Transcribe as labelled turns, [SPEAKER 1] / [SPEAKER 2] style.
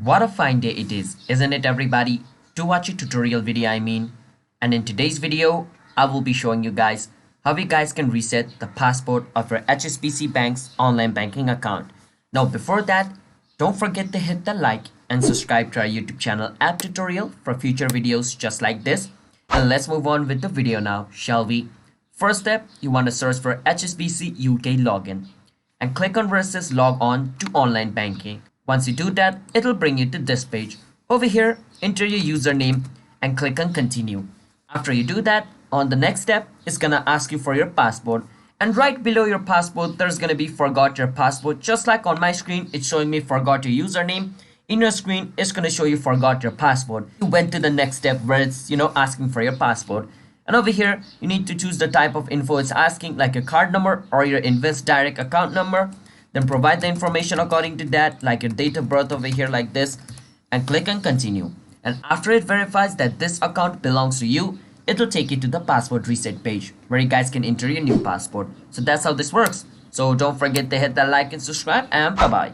[SPEAKER 1] What a fine day it is, isn't it everybody? To watch a tutorial video And in today's video, I will be showing you guys how you guys can reset the password of your HSBC bank's online banking account. Now before that, don't forget to hit the like and subscribe to our YouTube channel App Tutorial for future videos just like this. And let's move on with the video now, shall we? First step, you want to search for HSBC UK login and click on where it says log on to online banking. Once you do that, it'll bring you to this page. Over here, enter your username and click on continue. After you do that, on the next step, it's gonna ask you for your password. And right below your password, there's gonna be forgot your password. Just like on my screen, it's showing me forgot your username. In your screen, it's gonna show you forgot your password. You went to the next step where it's, asking for your password. And over here, you need to choose the type of info it's asking, like your card number or your Invest Direct account number. Then provide the information according to that, like your date of birth over here like this, and click on continue. And after it verifies that this account belongs to you, it will take you to the password reset page where you guys can enter your new password. So that's how this works. So don't forget to hit that like and subscribe, and bye bye.